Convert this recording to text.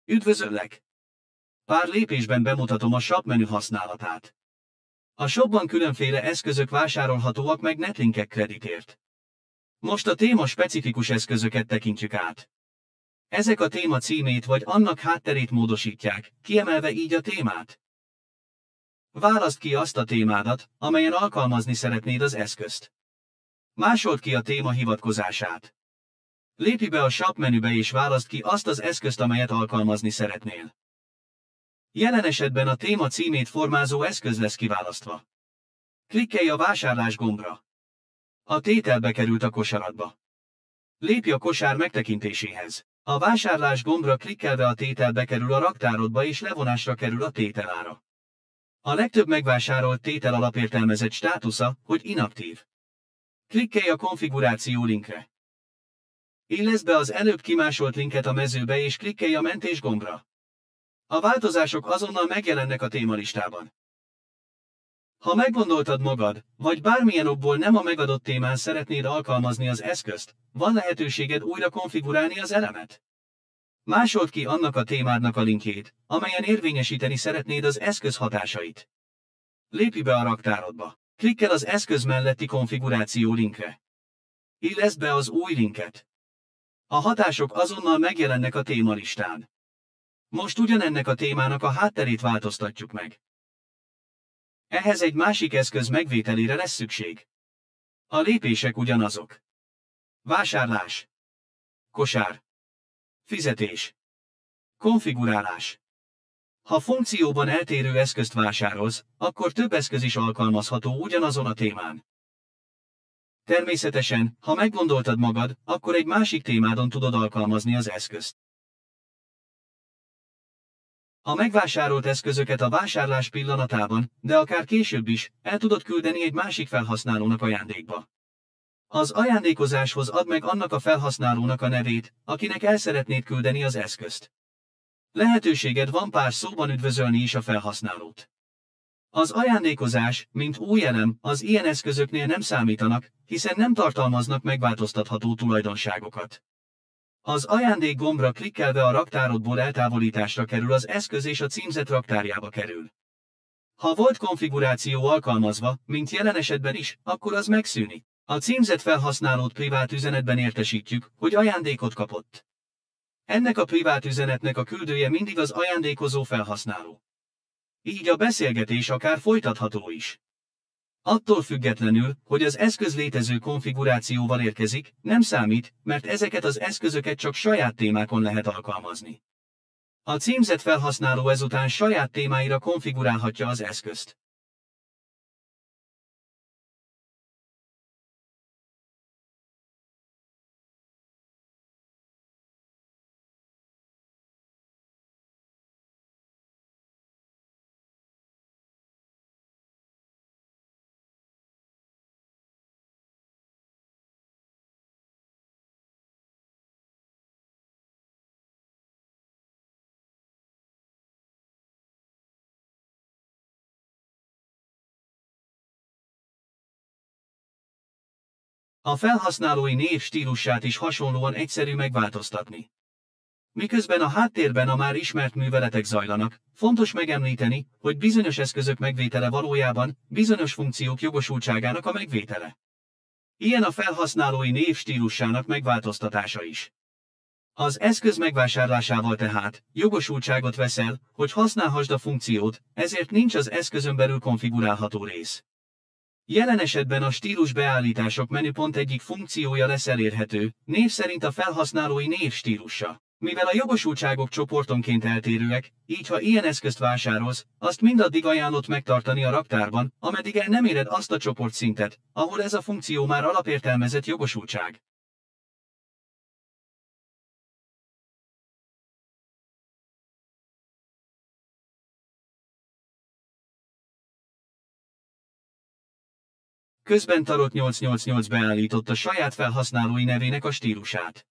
Üdvözöllek! Pár lépésben bemutatom a shop menü használatát. A shopban különféle eszközök vásárolhatóak meg netlinkek kreditért. Most a téma specifikus eszközöket tekintjük át. Ezek a téma címét vagy annak hátterét módosítják, kiemelve így a témát. Válaszd ki azt a témádat, amelyen alkalmazni szeretnéd az eszközt. Másold ki a téma hivatkozását. Lépj be a shop menübe és válaszd ki azt az eszközt, amelyet alkalmazni szeretnél. Jelen esetben a téma címét formázó eszköz lesz kiválasztva. Klikkelj a vásárlás gombra. A tétel bekerült a kosaradba. Lépj a kosár megtekintéséhez. A vásárlás gombra klikkelve a tétel bekerül a raktárodba és levonásra kerül a tételára. A legtöbb megvásárolt tétel alapértelmezett státusza, hogy inaktív. Klikkelj a konfiguráció linkre. Illeszd be az előbb kimásolt linket a mezőbe és klikkelj a mentés gombra. A változások azonnal megjelennek a témalistában. Ha meggondoltad magad, vagy bármilyen okból nem a megadott témán szeretnéd alkalmazni az eszközt, van lehetőséged újra konfigurálni az elemet. Másold ki annak a témádnak a linkjét, amelyen érvényesíteni szeretnéd az eszköz hatásait. Lépj be a raktárodba. Klikkel az eszköz melletti konfiguráció linkre. Illeszd be az új linket. A hatások azonnal megjelennek a témalistán. Most ugyanennek a témának a hátterét változtatjuk meg. Ehhez egy másik eszköz megvételére lesz szükség. A lépések ugyanazok. Vásárlás. Kosár. Fizetés. Konfigurálás. Ha funkcióban eltérő eszközt vásárolsz, akkor több eszköz is alkalmazható ugyanazon a témán. Természetesen, ha meggondoltad magad, akkor egy másik témádon tudod alkalmazni az eszközt. A megvásárolt eszközöket a vásárlás pillanatában, de akár később is, el tudod küldeni egy másik felhasználónak ajándékba. Az ajándékozáshoz add meg annak a felhasználónak a nevét, akinek el szeretnéd küldeni az eszközt. Lehetőséged van pár szóban üdvözölni is a felhasználót. Az ajándékozás, mint új elem, az ilyen eszközöknél nem számítanak, hiszen nem tartalmaznak megváltoztatható tulajdonságokat. Az ajándék gombra klikkelve a raktárodból eltávolításra kerül az eszköz és a címzet raktárjába kerül. Ha volt konfiguráció alkalmazva, mint jelen esetben is, akkor az megszűnik. A címzett felhasználót privát üzenetben értesítjük, hogy ajándékot kapott. Ennek a privát üzenetnek a küldője mindig az ajándékozó felhasználó. Így a beszélgetés akár folytatható is. Attól függetlenül, hogy az eszköz létező konfigurációval érkezik, nem számít, mert ezeket az eszközöket csak saját témákon lehet alkalmazni. A címzett felhasználó ezután saját témáira konfigurálhatja az eszközt. A felhasználói név stílusát is hasonlóan egyszerű megváltoztatni. Miközben a háttérben a már ismert műveletek zajlanak, fontos megemlíteni, hogy bizonyos eszközök megvétele valójában bizonyos funkciók jogosultságának a megvétele. Ilyen a felhasználói név stílusának megváltoztatása is. Az eszköz megvásárlásával tehát jogosultságot veszel, hogy használhassd a funkciót, ezért nincs az eszközön belül konfigurálható rész. Jelen esetben a stílus beállítások menüpont egyik funkciója lesz elérhető, név szerint a felhasználói név stílusa. Mivel a jogosultságok csoportonként eltérőek, így ha ilyen eszközt vásárolsz, azt mindaddig ajánlott megtartani a raktárban, ameddig el nem éred azt a csoportszintet, ahol ez a funkció már alapértelmezett jogosultság. Közben Tarot 888 beállította saját felhasználói nevének a stílusát.